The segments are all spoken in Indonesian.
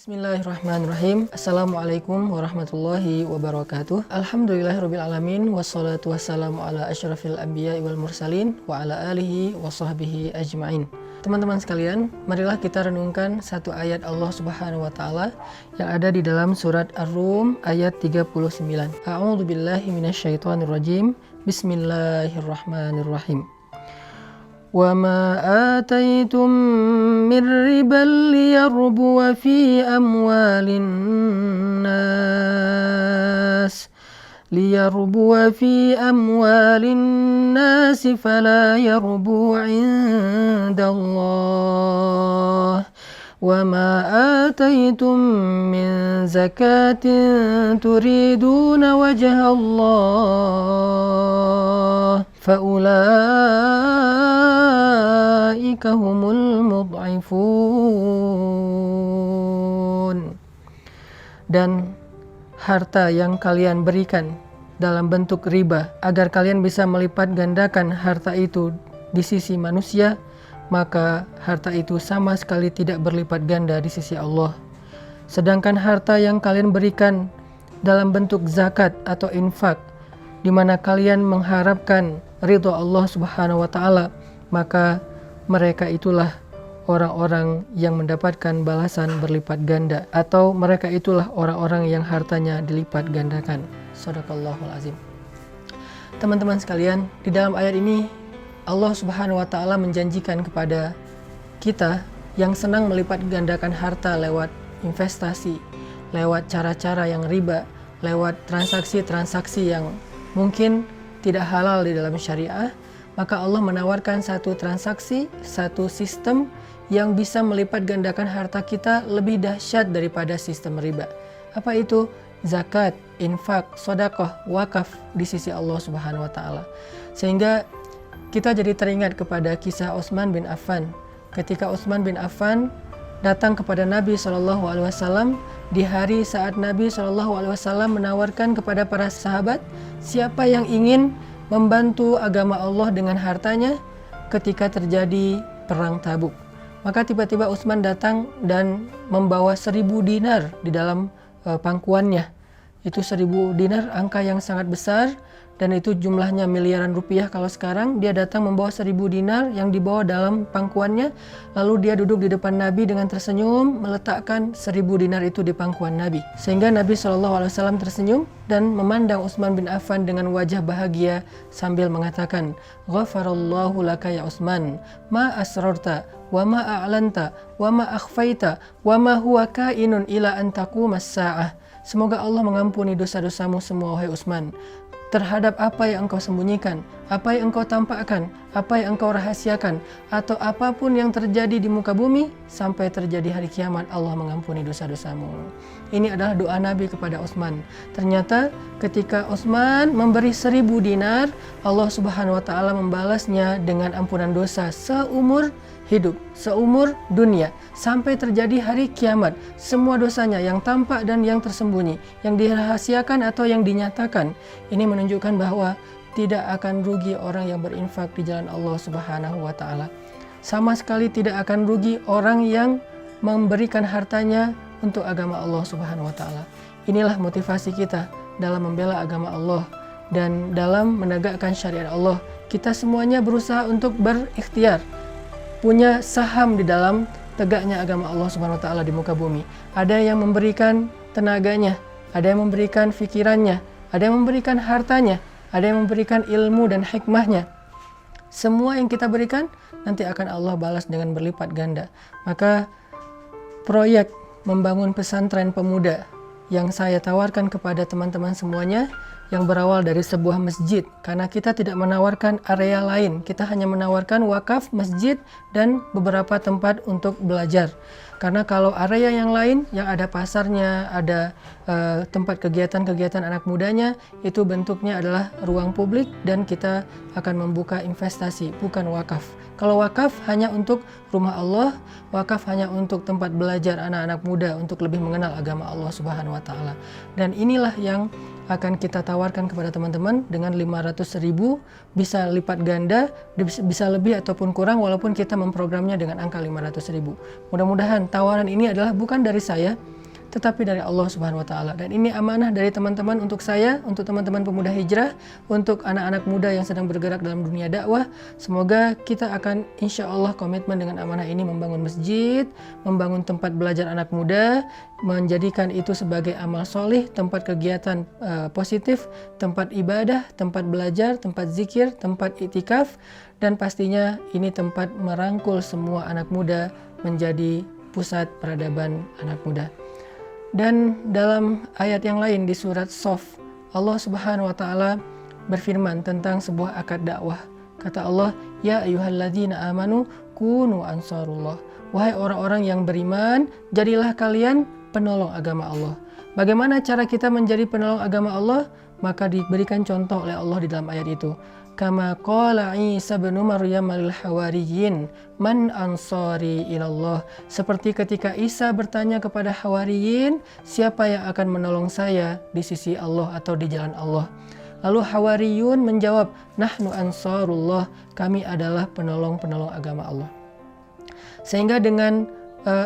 Bismillahirrahmanirrahim. Assalamualaikum warahmatullahi wabarakatuh. Alhamdulillahirrabbilalamin. Wassalatu wassalamu ala asyrafil anbiya wal mursalin wa ala alihi wa sahbihi ajma'in. Teman-teman sekalian, marilah kita renungkan satu ayat Allah Subhanahu wa taala yang ada di dalam surat Ar-Rum ayat 39. A'udzu billahi minasyaitonir rajim. Bismillahirrahmanirrahim. وَمَا آتَيْتُم مِّن رِّبًا لِّيَرْبُوَ فِي أَمْوَالِ النَّاسِ فَلَا يَرْبُو عِندَ اللَّهِ وَمَا آتَيْتُم مِّن زَكَاةٍ تُرِيدُونَ وَجْهَ اللَّهِ فَأُولَٰئِكَ هُمُ الْمُضْعِفُونَ. Dan harta yang kalian berikan dalam bentuk riba agar kalian bisa melipat gandakan harta itu di sisi manusia, maka harta itu sama sekali tidak berlipat ganda di sisi Allah. Sedangkan harta yang kalian berikan dalam bentuk zakat atau infak, di mana kalian mengharapkan ridho Allah Subhanahu wa taala, maka mereka itulah orang-orang yang mendapatkan balasan berlipat ganda, atau mereka itulah orang-orang yang hartanya dilipat gandakan. Shadaqallahul azim. Teman-teman sekalian, di dalam ayat ini Allah Subhanahu wa taala menjanjikan kepada kita yang senang melipat gandakan harta lewat investasi, lewat cara-cara yang riba, lewat transaksi-transaksi yang mungkin tidak halal di dalam syariah, maka Allah menawarkan satu transaksi, satu sistem yang bisa melipat gandakan harta kita lebih dahsyat daripada sistem riba. Apa itu? Zakat, infak, sedekah, wakaf di sisi Allah Subhanahu wa taala. Sehingga kita jadi teringat kepada kisah Utsman bin Affan. Ketika Utsman bin Affan datang kepada Nabi SAW di hari saat Nabi SAW menawarkan kepada para sahabat, siapa yang ingin membantu agama Allah dengan hartanya ketika terjadi perang Tabuk. Maka tiba-tiba Utsman datang dan membawa 1000 dinar di dalam pangkuannya. Itu 1000 dinar, angka yang sangat besar, dan itu jumlahnya miliaran rupiah kalau sekarang. Dia datang membawa 1000 dinar yang dibawa dalam pangkuannya, lalu dia duduk di depan Nabi dengan tersenyum meletakkan 1000 dinar itu di pangkuan Nabi, sehingga Nabi SAW tersenyum dan memandang Utsman bin Affan dengan wajah bahagia sambil mengatakan, "Ghafarallahu laka ya Utsman, ma asrarta wa ma a'lanta wa ma akhfaita wa ma huwa kainun ila an taqumas sa'ah." Semoga Allah mengampuni dosa-dosamu semua, wahai Utsman, terhadap apa yang engkau sembunyikan, apa yang engkau tampakkan, apa yang engkau rahasiakan, atau apapun yang terjadi di muka bumi sampai terjadi hari kiamat, Allah mengampuni dosa-dosamu. Ini adalah doa Nabi kepada Utsman. Ternyata ketika Utsman memberi 1000 dinar, Allah Subhanahu wa taala membalasnya dengan ampunan dosa seumur hidup, seumur dunia, sampai terjadi hari kiamat. Semua dosanya yang tampak dan yang tersembunyi, yang dirahasiakan atau yang dinyatakan. Ini menunjukkan bahwa tidak akan rugi orang yang berinfak di jalan Allah Subhanahu wa taala. Sama sekali tidak akan rugi orang yang memberikan hartanya untuk agama Allah Subhanahu wa taala. Inilah motivasi kita dalam membela agama Allah dan dalam menegakkan syariat Allah. Kita semuanya berusaha untuk berikhtiar, punya saham di dalam tegaknya agama Allah Subhanahu wa taala di muka bumi. Ada yang memberikan tenaganya, ada yang memberikan fikirannya, ada yang memberikan hartanya, ada yang memberikan ilmu dan hikmahnya. Semua yang kita berikan nanti akan Allah balas dengan berlipat ganda. Maka proyek membangun pesantren pemuda yang saya tawarkan kepada teman-teman semuanya, yang berawal dari sebuah masjid, karena kita tidak menawarkan area lain, kita hanya menawarkan wakaf, masjid, dan beberapa tempat untuk belajar. Karena kalau area yang lain yang ada pasarnya, ada tempat kegiatan-kegiatan anak mudanya, itu bentuknya adalah ruang publik dan kita akan membuka investasi, bukan wakaf. Kalau wakaf hanya untuk rumah Allah, wakaf hanya untuk tempat belajar anak-anak muda untuk lebih mengenal agama Allah Subhanahu wa taala. Dan inilah yang akan kita tawarkan kepada teman-teman dengan 500.000, bisa lipat ganda, bisa lebih ataupun kurang walaupun kita memprogramnya dengan angka 500.000. Mudah-mudahan tawaran ini adalah bukan dari saya, tetapi dari Allah Subhanahu wa taala. Dan ini amanah dari teman-teman untuk saya, untuk teman-teman pemuda hijrah, untuk anak-anak muda yang sedang bergerak dalam dunia dakwah. Semoga kita akan insya Allah komitmen dengan amanah ini, membangun masjid, membangun tempat belajar anak muda, menjadikan itu sebagai amal solih, tempat kegiatan positif, tempat ibadah, tempat belajar, tempat zikir, tempat iktikaf, dan pastinya ini tempat merangkul semua anak muda menjadi pusat peradaban anak muda. Dan dalam ayat yang lain di surat Sof, Allah Subhanahu wa taala berfirman tentang sebuah akad dakwah. Kata Allah, "Ya ayyuhalladzina amanu kunu ansarullah." Wahai orang-orang yang beriman, jadilah kalian penolong agama Allah. Bagaimana cara kita menjadi penolong agama Allah? Maka diberikan contoh oleh Allah di dalam ayat itu. Kama qala Isa bin Maryam lil hawariyin man ansari ilallah. Seperti ketika Isa bertanya kepada hawariyin, siapa yang akan menolong saya di sisi Allah atau di jalan Allah? Lalu hawariyun menjawab, nahnu ansarullah, kami adalah penolong-penolong agama Allah. Sehingga dengan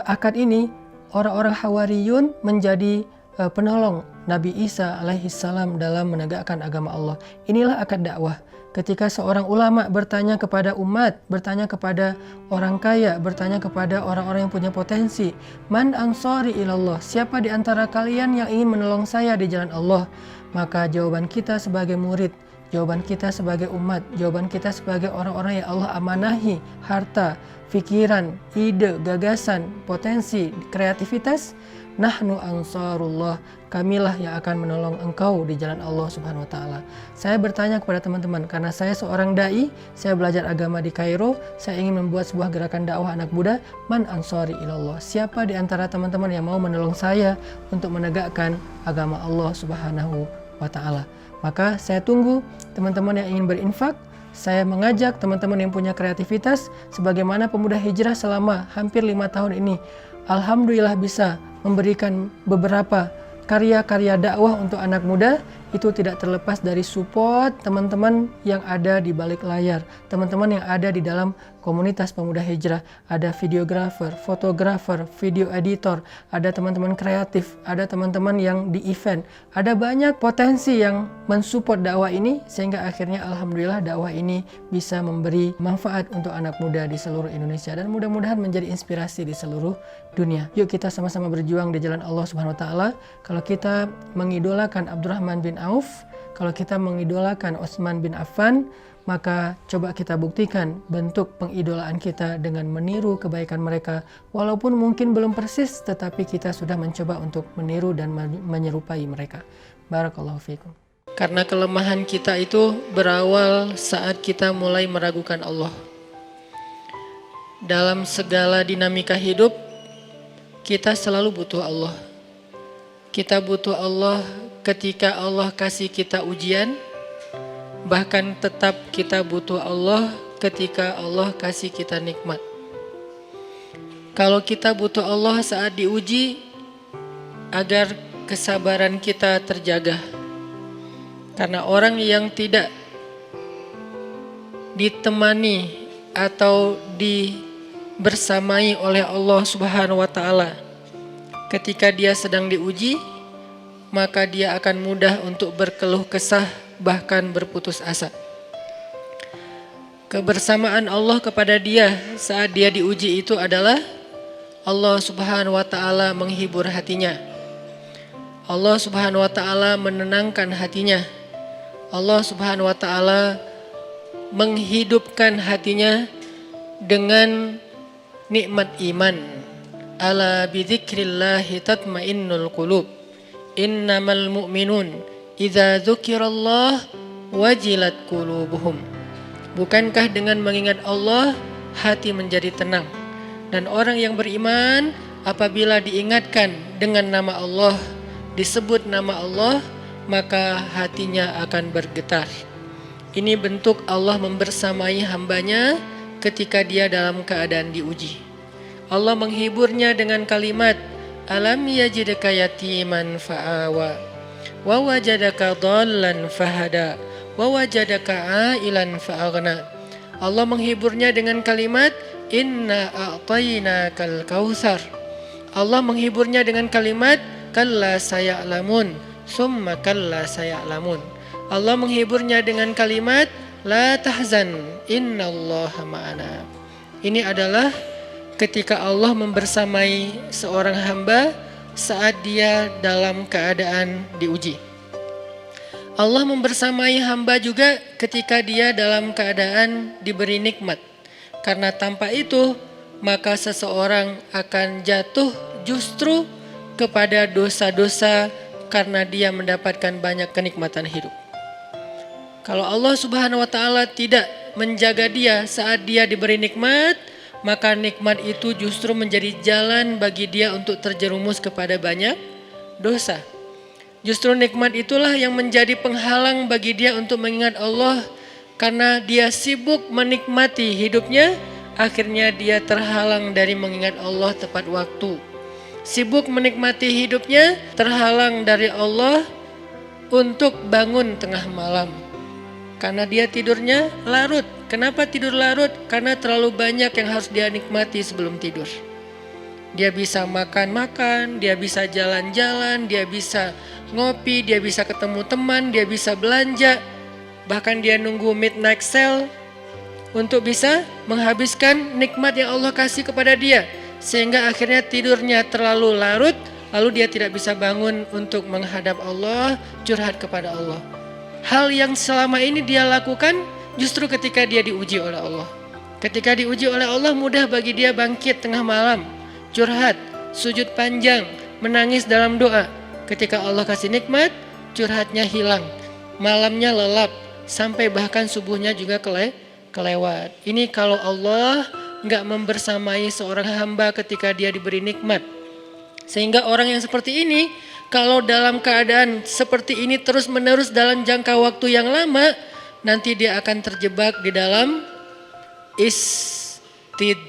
akad ini orang-orang hawariyun menjadi penolong Nabi Isa alaihissalam dalam menegakkan agama Allah. Inilah akad dakwah. Ketika seorang ulama bertanya kepada umat, bertanya kepada orang kaya, bertanya kepada orang-orang yang punya potensi, man ansari ilallah, siapa di antara kalian yang ingin menolong saya di jalan Allah? Maka jawaban kita sebagai murid, jawaban kita sebagai umat, jawaban kita sebagai orang-orang yang Allah amanahi harta, pikiran, ide, gagasan, potensi, kreativitas, nahnu ansarullah, kamilah yang akan menolong engkau di jalan Allah Subhanahu wa taala. Saya bertanya kepada teman-teman, karena saya seorang dai, saya belajar agama di Kairo, saya ingin membuat sebuah gerakan dakwah anak muda, man ansari ilallah. Siapa di antara teman-teman yang mau menolong saya untuk menegakkan agama Allah Subhanahu wa taala? Maka saya tunggu teman-teman yang ingin berinfak. Saya mengajak teman-teman yang punya kreativitas, sebagaimana pemuda hijrah selama hampir 5 tahun ini, alhamdulillah bisa memberikan beberapa karya-karya dakwah untuk anak muda. Itu tidak terlepas dari support teman-teman yang ada di balik layar, teman-teman yang ada di dalam komunitas pemuda hijrah. Ada videografer, fotografer, video editor, ada teman-teman kreatif, ada teman-teman yang di event, ada banyak potensi yang mensupport dakwah ini, sehingga akhirnya alhamdulillah dakwah ini bisa memberi manfaat untuk anak muda di seluruh Indonesia, dan mudah-mudahan menjadi inspirasi di seluruh dunia. Yuk kita sama-sama berjuang di jalan Allah Subhanahu wa taala. Kalau kita mengidolakan Abdurrahman bin Auf, kalau kita mengidolakan Utsman bin Affan, maka coba kita buktikan bentuk pengidolaan kita dengan meniru kebaikan mereka. Walaupun mungkin belum persis, tetapi kita sudah mencoba untuk meniru dan menyerupai mereka. Barakallahu fikum. Karena kelemahan kita itu berawal saat kita mulai meragukan Allah. Dalam segala dinamika hidup, kita selalu butuh Allah. Kita butuh Allah ketika Allah kasih kita ujian, bahkan tetap kita butuh Allah ketika Allah kasih kita nikmat. Kalau kita butuh Allah saat diuji, agar kesabaran kita terjaga. Karena orang yang tidak ditemani atau dibersamai oleh Allah Subhanahu wa taala ketika dia sedang diuji, maka dia akan mudah untuk berkeluh kesah, bahkan berputus asa. Kebersamaan Allah kepada dia saat dia diuji itu adalah Allah Subhanahu wa taala menghibur hatinya. Allah Subhanahu wa taala menenangkan hatinya. Allah Subhanahu wa taala menghidupkan hatinya dengan nikmat iman. Ala bidzikrillahi tatmainnul qulub. Innamal mu'minun idza dzukirallah wajilat qulubuhum. Bukankah dengan mengingat Allah hati menjadi tenang? Dan orang yang beriman apabila diingatkan dengan nama Allah, disebut nama Allah, maka hatinya akan bergetar. Ini bentuk Allah membersamai hambanya ketika dia dalam keadaan diuji. Allah menghiburnya dengan kalimat, alam yajidka yatiman fa'awa wa wajadaka dhallan fahada wa wajadaka ailan fa'aghna. Allah menghiburnya dengan kalimat, inna a'tainakal kautsar. Allah menghiburnya dengan kalimat, kalla saya'lamun, summa kalla saya'lamun. Allah menghiburnya dengan kalimat la tahzan innallaha ma'ana. Ini adalah ketika Allah membersamai seorang hamba saat dia dalam keadaan diuji. Allah membersamai hamba juga ketika dia dalam keadaan diberi nikmat. Karena tanpa itu, maka seseorang akan jatuh justru kepada dosa-dosa karena dia mendapatkan banyak kenikmatan hidup. Kalau Allah Subhanahu wa taala tidak menjaga dia saat dia diberi nikmat, maka nikmat itu justru menjadi jalan bagi dia untuk terjerumus kepada banyak dosa. Justru nikmat itulah yang menjadi penghalang bagi dia untuk mengingat Allah. Karena dia sibuk menikmati hidupnya, akhirnya dia terhalang dari mengingat Allah tepat waktu. Sibuk menikmati hidupnya, terhalang dari Allah untuk bangun tengah malam. Karena dia tidurnya larut. Kenapa tidur larut? Karena terlalu banyak yang harus dia nikmati sebelum tidur. Dia bisa makan-makan, dia bisa jalan-jalan, dia bisa ngopi, dia bisa ketemu teman, dia bisa belanja. Bahkan dia nunggu midnight sale untuk bisa menghabiskan nikmat yang Allah kasih kepada dia. Sehingga akhirnya tidurnya terlalu larut, lalu dia tidak bisa bangun untuk menghadap Allah, curhat kepada Allah. Hal yang selama ini dia lakukan justru ketika dia diuji oleh Allah. Ketika diuji oleh Allah, mudah bagi dia bangkit tengah malam, curhat, sujud panjang, menangis dalam doa. Ketika Allah kasih nikmat, curhatnya hilang, malamnya lelap, sampai bahkan subuhnya juga kelewat. Ini kalau Allah nggak membersamai seorang hamba ketika dia diberi nikmat. Sehingga orang yang seperti ini, kalau dalam keadaan seperti ini terus menerus dalam jangka waktu yang lama, nanti dia akan terjebak di dalam istidraj.